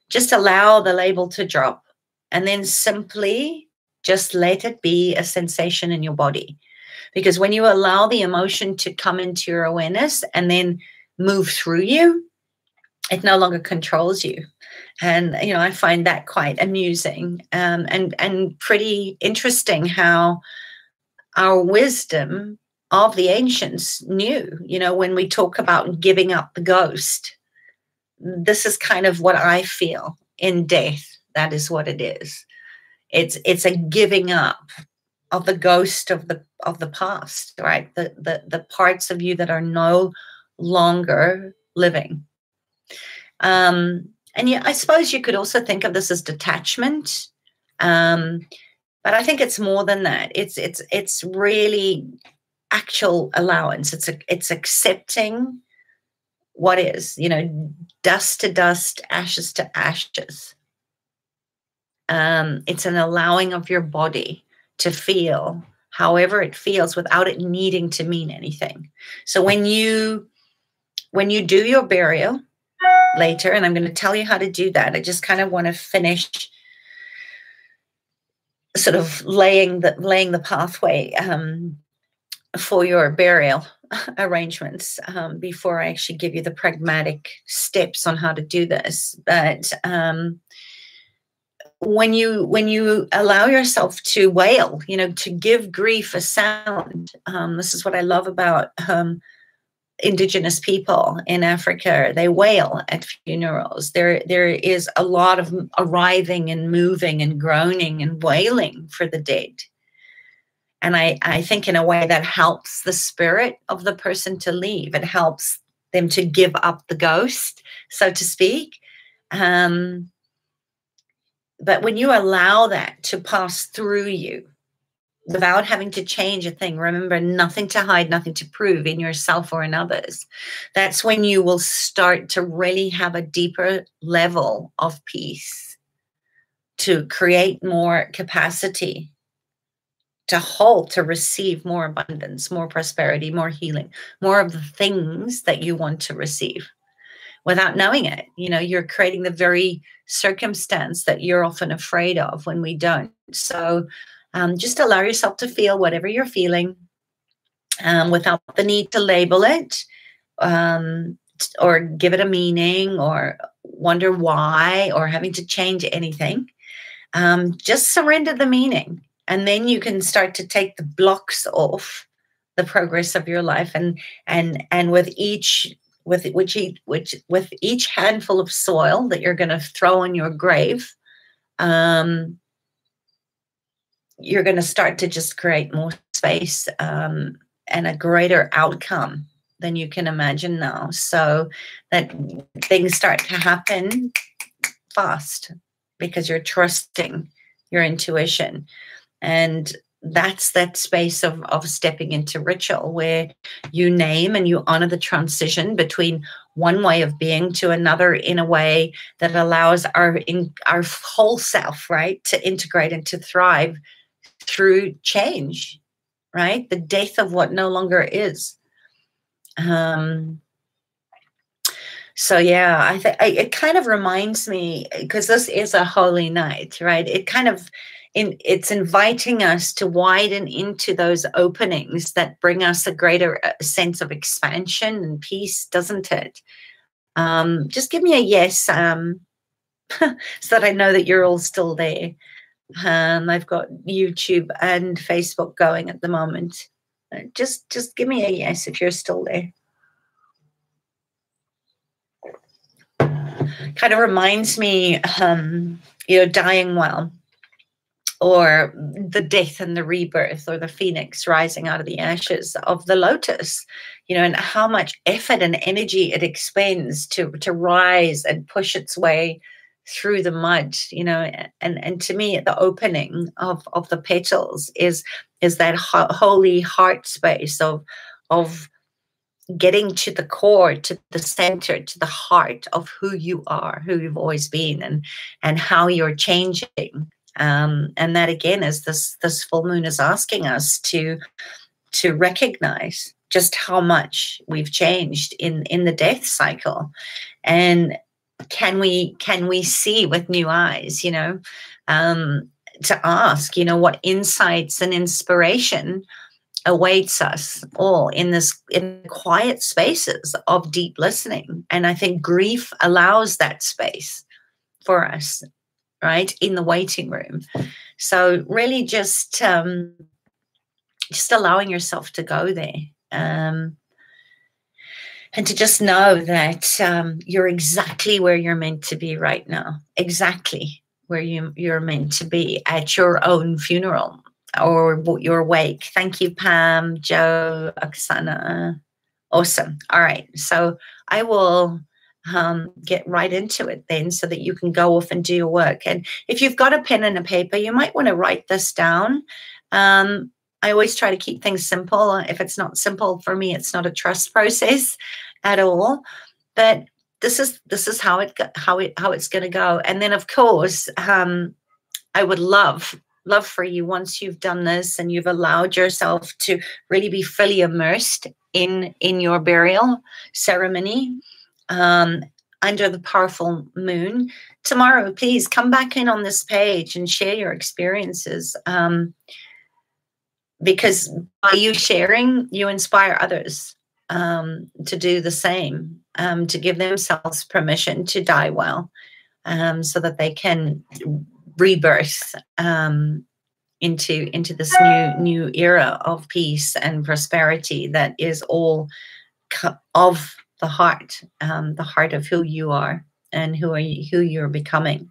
Just allow the label to drop, and then simply just let it be a sensation in your body. Because when you allow the emotion to come into your awareness and then move through you, it no longer controls you. And, I find that quite amusing and pretty interesting how our wisdom of the ancients knew, when we talk about giving up the ghost, this is kind of what I feel in death. That is what it is. It's a giving up of the ghost of the past, right? The parts of you that are no longer living. And yeah, I suppose you could also think of this as detachment. But I think it's more than that. It's really actual allowance. It's accepting what is, dust to dust, ashes to ashes. It's an allowing of your body to feel however it feels without it needing to mean anything. So when you do your burial later, and I'm going to tell you how to do that, I just kind of want to finish sort of laying the pathway for your burial arrangements before I actually give you the pragmatic steps on how to do this. But when you allow yourself to wail, to give grief a sound, this is what I love about Indigenous people in Africa. They wail at funerals. There is a lot of arriving and moving and groaning and wailing for the dead. And I think in a way that helps the spirit of the person to leave. It helps them to give up the ghost, so to speak. But when you allow that to pass through you without having to change a thing, remember, nothing to hide, nothing to prove in yourself or in others, that's when you will start to really have a deeper level of peace, to create more capacity, to hold, to receive more abundance, more prosperity, more healing, more of the things that you want to receive. Without knowing it, you're creating the very circumstance that you're often afraid of when we don't. So just allow yourself to feel whatever you're feeling without the need to label it or give it a meaning or wonder why or having to change anything. Just surrender the meaning, and then you can start to take the blocks off the progress of your life. And with each handful of soil that you're going to throw on your grave, you're going to start to just create more space and a greater outcome than you can imagine now, so that things start to happen fast because you're trusting your intuition. And that's that space of stepping into ritual, where you name and you honor the transition between one way of being to another in a way that allows our whole self, right, to integrate and to thrive through change, right? The death of what no longer is. So yeah, I think it kind of reminds me, because this is a holy night, right? It kind of it's inviting us to widen into those openings that bring us a greater sense of expansion and peace, doesn't it? Just give me a yes, so that I know that you're all still there. I've got YouTube and Facebook going at the moment. Just give me a yes if you're still there. Kind of reminds me, dying well, or the death and the rebirth, or the phoenix rising out of the ashes of the lotus, and how much effort and energy it expends to rise and push its way through the mud, and to me, the opening of the petals is that holy heart space of getting to the core, to the center, to the heart of who you are, who you've always been, and how you're changing. And that again is this full moon is asking us to recognize just how much we've changed in the death cycle, and can we see with new eyes, to ask, what insights and inspiration awaits us all in quiet spaces of deep listening. And I think grief allows that space for us, right, in the waiting room. So really just allowing yourself to go there, and to just know that you're exactly where you're meant to be right now, exactly where you're meant to be at your own funeral, or your wake. Thank you, Pam, Joe, Oksana. Awesome. All right. So I will get right into it then, so that you can go off and do your work. And if you've got a pen and a paper, you might want to write this down. I always try to keep things simple. If it's not simple for me, it's not a trust process at all. But this is how it's going to go. And then, of course, I would love for you, once you've done this and you've allowed yourself to really be fully immersed in your burial ceremony, under the powerful moon tomorrow, please come back in on this page and share your experiences, because by you sharing, you inspire others to do the same, to give themselves permission to die well, so that they can rebirth into this new era of peace and prosperity that is all of the heart of who you are and who you're becoming.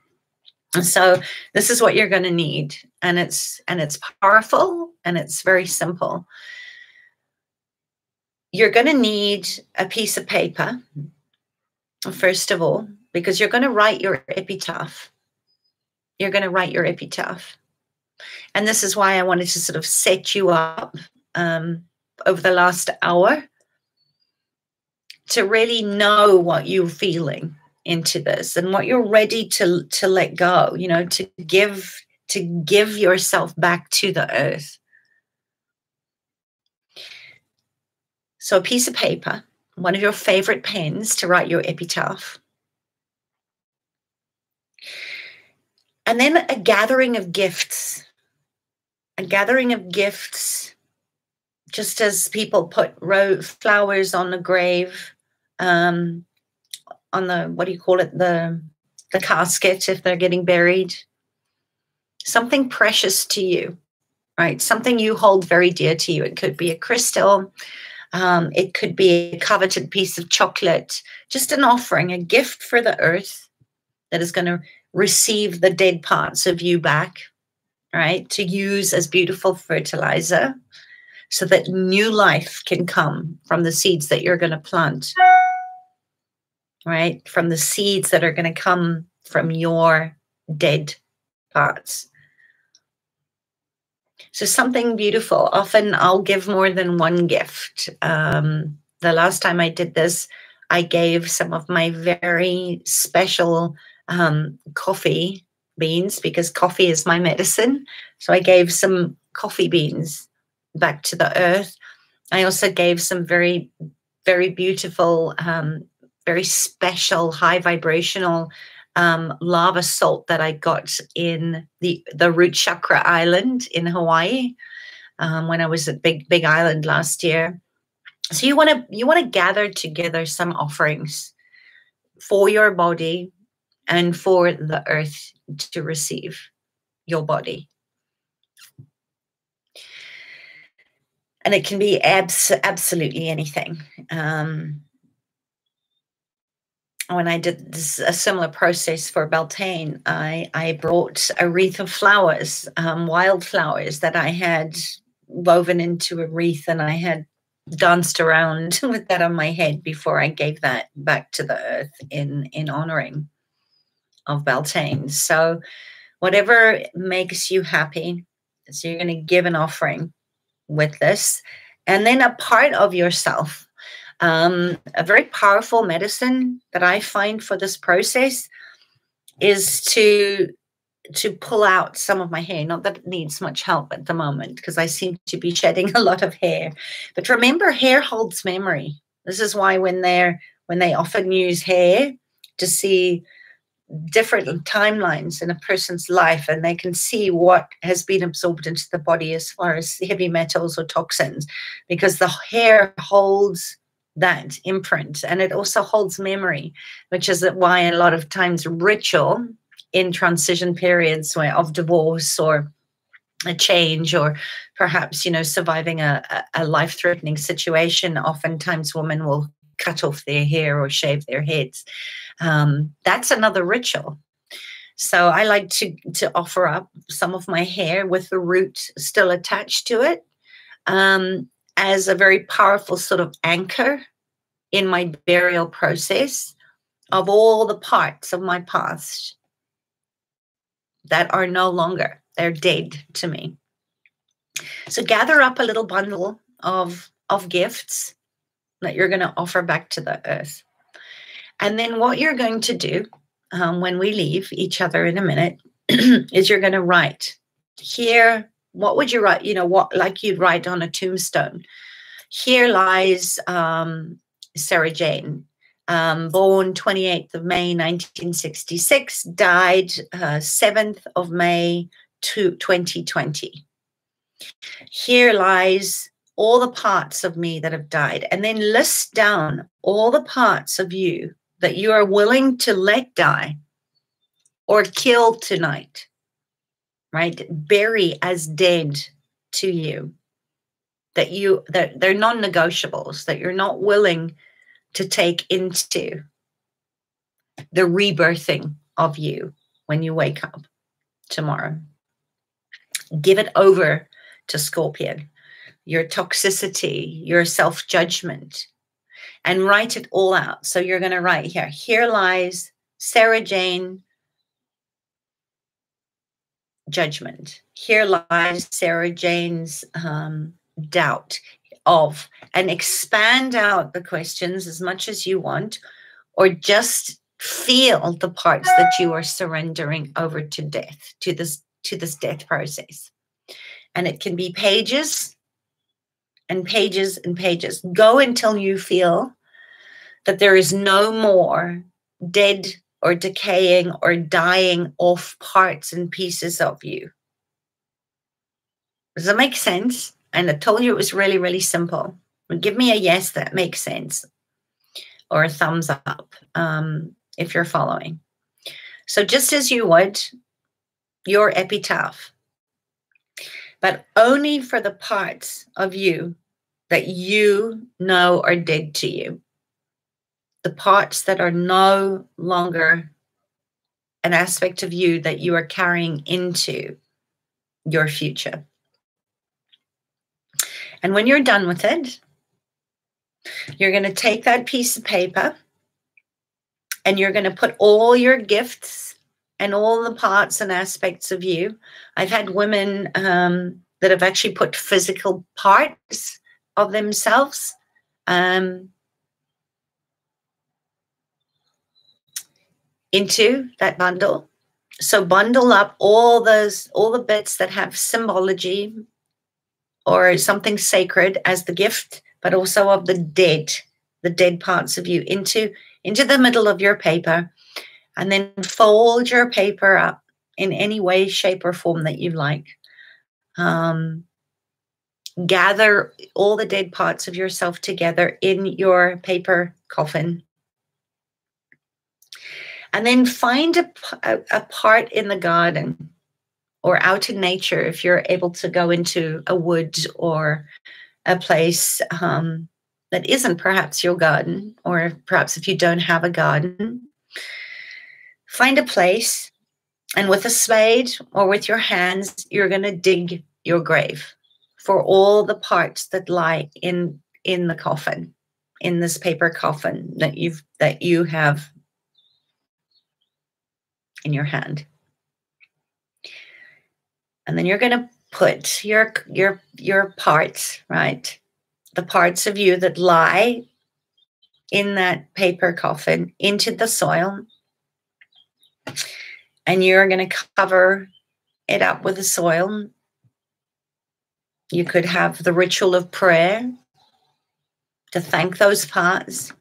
So this is what you're going to need, and it's powerful, and it's very simple. You're going to need a piece of paper, first of all, because you're going to write your epitaph. You're going to write your epitaph. And this is why I wanted to sort of set you up over the last hour to really know what you're feeling into this and what you're ready to let go, to give yourself back to the earth. So a piece of paper, one of your favorite pens to write your epitaph. And then a gathering of gifts. A gathering of gifts, just as people put flowers on a grave, on the, what do you call it, the casket if they're getting buried. Something precious to you, right? Something you hold very dear to you. It could be a crystal. It could be a coveted piece of chocolate. Just an offering, a gift for the earth that is going to receive the dead parts of you back, right, to use as beautiful fertilizer so that new life can come from the seeds that you're going to plant, right, from the seeds that are going to come from your dead parts. So something beautiful. Often I'll give more than one gift. The last time I did this, I gave some of my very special coffee beans, because coffee is my medicine. So I gave some coffee beans back to the earth. I also gave some very, very beautiful, very special, high vibrational lava salt that I got in the root chakra island in Hawaii when I was at Big Island last year. So you want to gather together some offerings for your body and for the earth to receive your body. And it can be absolutely anything. When I did a similar process for Beltane, I brought a wreath of flowers, wildflowers that I had woven into a wreath, and I had danced around with that on my head before I gave that back to the earth in honoring of Beltane. So whatever makes you happy, so you're going to give an offering with this. And then a part of yourself, a very powerful medicine that I find for this process is to pull out some of my hair. Not that it needs much help at the moment, because I seem to be shedding a lot of hair. But remember, hair holds memory. This is why when they often use hair to see different timelines in a person's life, and they can see what has been absorbed into the body as far as heavy metals or toxins, because the hair holds that imprint, and it also holds memory, which is why a lot of times ritual in transition periods of divorce or a change, or perhaps, surviving a life-threatening situation, oftentimes women will cut off their hair or shave their heads. That's another ritual. So I like to offer up some of my hair with the root still attached to it, as a very powerful sort of anchor in my burial process of all the parts of my past that are no longer, they're dead to me. So gather up a little bundle of gifts that you're going to offer back to the earth. And then what you're going to do when we leave each other in a minute is you're going to write here. What would you write? What, like you'd write on a tombstone. Here lies Sarah Jane, born 28th of May, 1966, died 7th of May, 2020. Here lies all the parts of me that have died, and then list down all the parts of you that you are willing to let die or kill tonight, right? Bury as dead to you, that they're non-negotiables, that you're not willing to take into the rebirthing of you when you wake up tomorrow. Give it over to Scorpion, your toxicity, your self-judgment, and write it all out. So you're going to write here, here lies Sarah Jane judgment. Here lies Sarah Jane's doubt of, and expand out the questions as much as you want, or just feel the parts that you are surrendering over to death, to this death process. And it can be pages and pages and pages. Go until you feel that there is no more dead or decaying or dying off parts and pieces of you. Does that make sense? And I told you it was really, really simple. Give me a yes that makes sense, or a thumbs up if you're following. So just as you would your epitaph, but only for the parts of you that you know are dead to you. The parts that are no longer an aspect of you that you are carrying into your future. And when you're done with it, you're going to take that piece of paper and you're going to put all your gifts and all the parts and aspects of you. I've had women that have actually put physical parts of themselves into that bundle. So bundle up all the bits that have symbology or something sacred as the gift, but also of the dead parts of you into the middle of your paper, and then fold your paper up in any way, shape, or form that you like. Gather all the dead parts of yourself together in your paper coffin. And then find a part in the garden or out in nature, if you're able to go into a wood or a place that isn't perhaps your garden, or perhaps if you don't have a garden, find a place, and with a spade or with your hands, you're going to dig your grave for all the parts that lie in the coffin, in this paper coffin that you have in your hand. And then you're going to put your parts, right? The parts of you that lie in that paper coffin into the soil. And you're going to cover it up with the soil. You could have the ritual of prayer to thank those parts,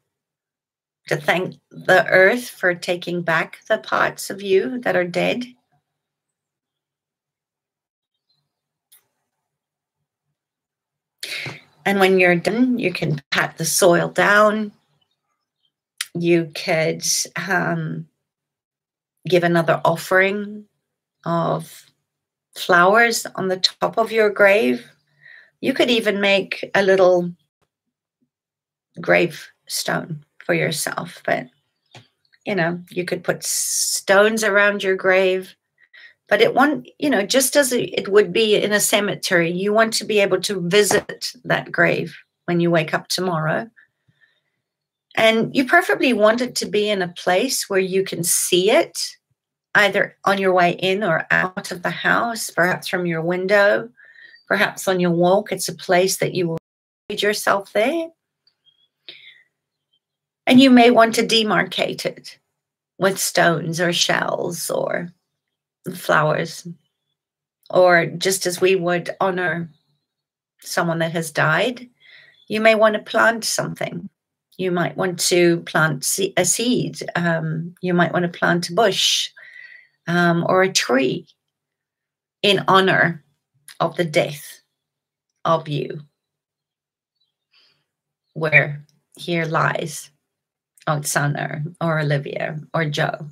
to thank the earth for taking back the parts of you that are dead. And when you're done, you can pat the soil down. You could give another offering of flowers on the top of your grave. You could even make a little gravestone for yourself. But, you could put stones around your grave. But just as it would be in a cemetery, you want to be able to visit that grave when you wake up tomorrow. And you preferably want it to be in a place where you can see it, either on your way in or out of the house, perhaps from your window, perhaps on your walk. It's a place that you will find yourself there. And you may want to demarcate it with stones or shells or flowers, or just as we would honor someone that has died, you may want to plant something. You might want to plant a seed. You might want to plant a bush or a tree in honor of the death of you, where here lies Oksana or Olivier or Joe.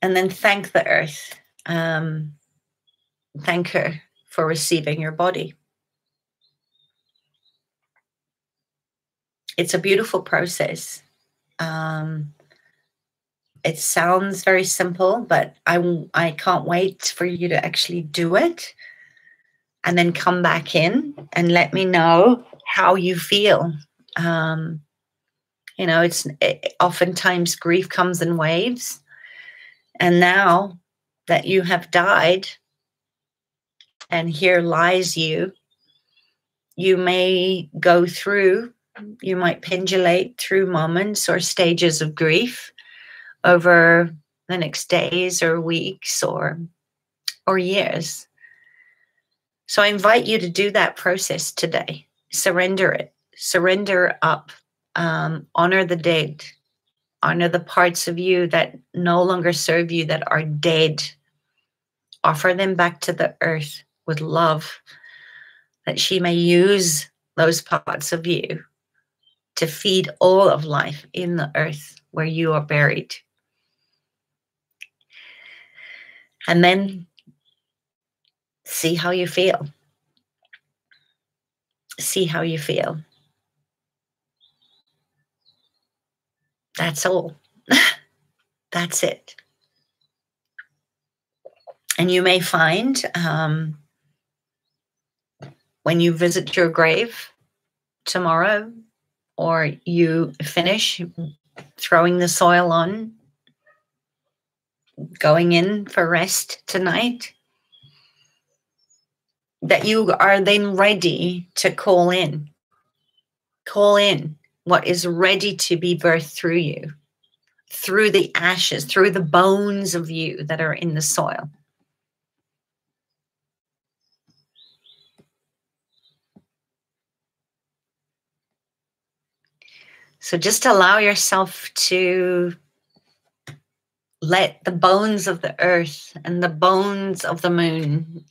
And then thank the earth. Thank her for receiving your body. It's a beautiful process. It sounds very simple, but I can't wait for you to actually do it and then come back in and let me know how you feel. Oftentimes grief comes in waves. And now that you have died and here lies you may go through, you might pendulate through moments or stages of grief over the next days or weeks or years. So I invite you to do that process today. Surrender it. Surrender up. Honor the dead. Honor the parts of you that no longer serve you, that are dead. Offer them back to the earth with love, that she may use those parts of you to feed all of life in the earth where you are buried. And then see how you feel. See how you feel. That's all. That's it. And you may find when you visit your grave tomorrow, or you finish throwing the soil on, going in for rest tonight, that you are then ready to call in what is ready to be birthed through you, through the ashes, through the bones of you that are in the soil. So just allow yourself to let the bones of the earth and the bones of the moon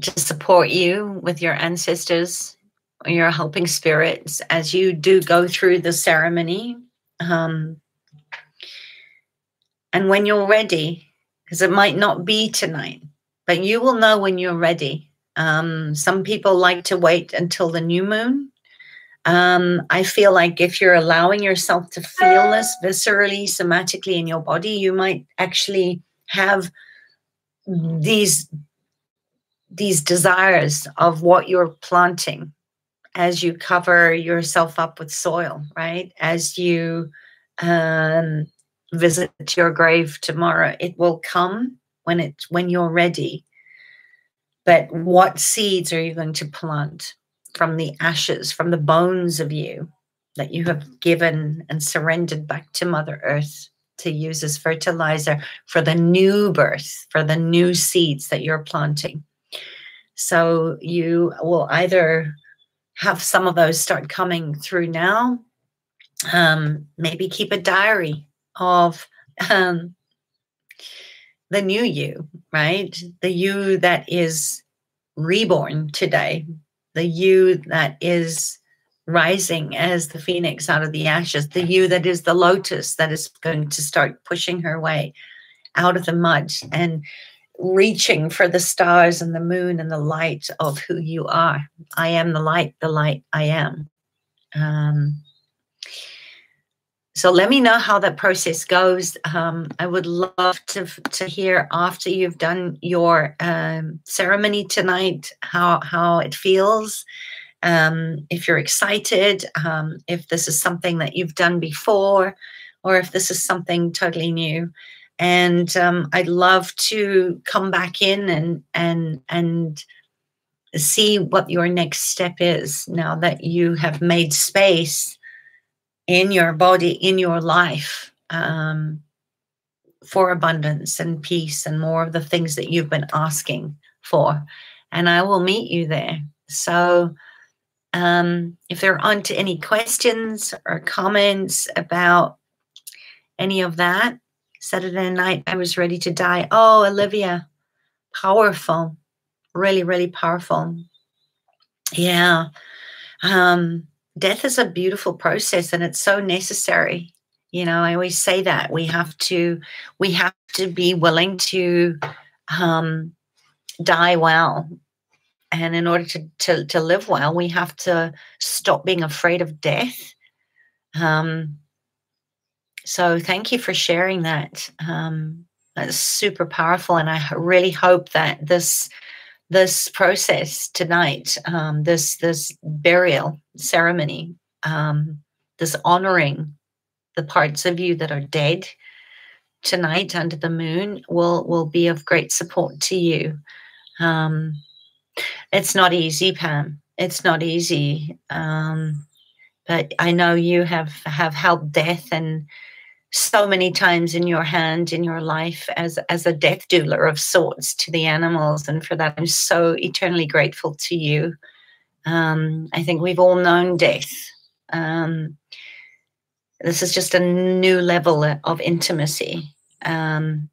just support you with your ancestors, your helping spirits as you do go through the ceremony. And when you're ready, because it might not be tonight, but you will know when you're ready. Some people like to wait until the new moon. I feel like if you're allowing yourself to feel this viscerally, somatically in your body, you might actually have these desires of what you're planting as you cover yourself up with soil, right? As you visit your grave tomorrow, it will come when you're ready. But what seeds are you going to plant from the ashes, from the bones of you that you have given and surrendered back to Mother Earth to use as fertilizer for the new birth, for the new seeds that you're planting? So you will either have some of those start coming through now, maybe keep a diary of the new you, right? The you that is reborn today, the you that is rising as the phoenix out of the ashes, the you that is the lotus that is going to start pushing her way out of the mud and reaching for the stars and the moon and the light of who you are. I am the light I am. So let me know how that process goes. I would love to hear after you've done your ceremony tonight, how it feels. If you're excited, if this is something that you've done before, or if this is something totally new. And I'd love to come back in and see what your next step is now that you have made space in your body, in your life, for abundance and peace and more of the things that you've been asking for. And I will meet you there. So if there aren't any questions or comments about any of that, Saturday night, I was ready to die. Oh, Olivia, powerful, really, really powerful. Yeah. Death is a beautiful process and it's so necessary. You know, I always say that we have to be willing to die well. And in order to live well, we have to stop being afraid of death. So thank you for sharing that. That's super powerful. And I really hope that this process tonight, this burial ceremony, this honoring the parts of you that are dead tonight under the moon will be of great support to you. It's not easy, Pam. It's not easy. But I know you have held death and so many times in your hand, in your life, as a death doula of sorts to the animals. And for that, I'm so eternally grateful to you. I think we've all known death. This is just a new level of intimacy. And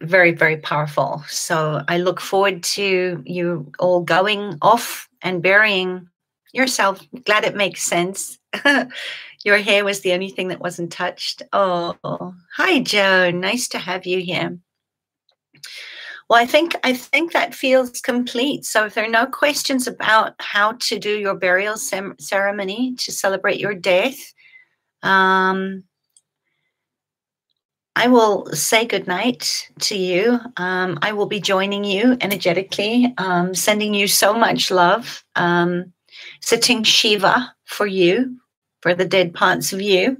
very, very powerful. So I look forward to you all going off and burying yourself. Glad it makes sense. Your hair was the only thing that wasn't touched. Oh, hi, Joe. Nice to have you here. Well, I think that feels complete. So if there are no questions about how to do your burial ceremony to celebrate your death, I will say goodnight to you. I will be joining you energetically, sending you so much love, sitting Shiva for you, for the dead parts of you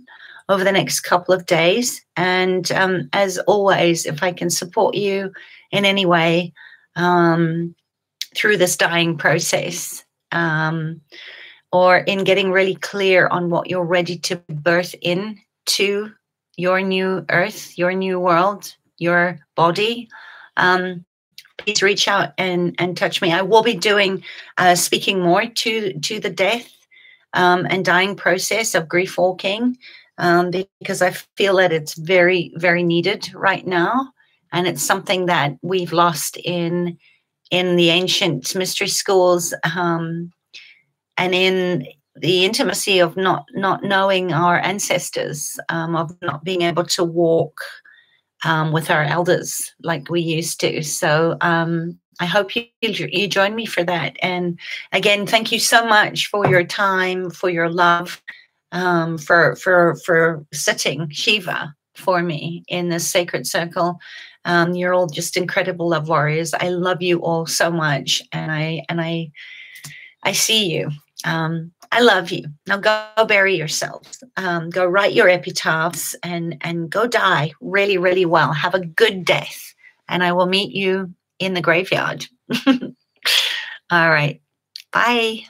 over the next couple of days. And as always, if I can support you in any way through this dying process, or in getting really clear on what you're ready to birth into your new earth, your new world, your body, please reach out and touch me. I will be doing speaking more to the death and dying process of grief walking, because I feel that it's very, very needed right now. And it's something that we've lost in the ancient mystery schools, and in the intimacy of not knowing our ancestors, of not being able to walk with our elders like we used to. So I hope you join me for that. And again, thank you so much for your time, for your love, for sitting Shiva for me in this sacred circle. You're all just incredible love warriors. I love you all so much, and I see you. I love you. Now go bury yourselves. Go write your epitaphs and go die really, really well. Have a good death, and I will meet you in the graveyard. All right. Bye.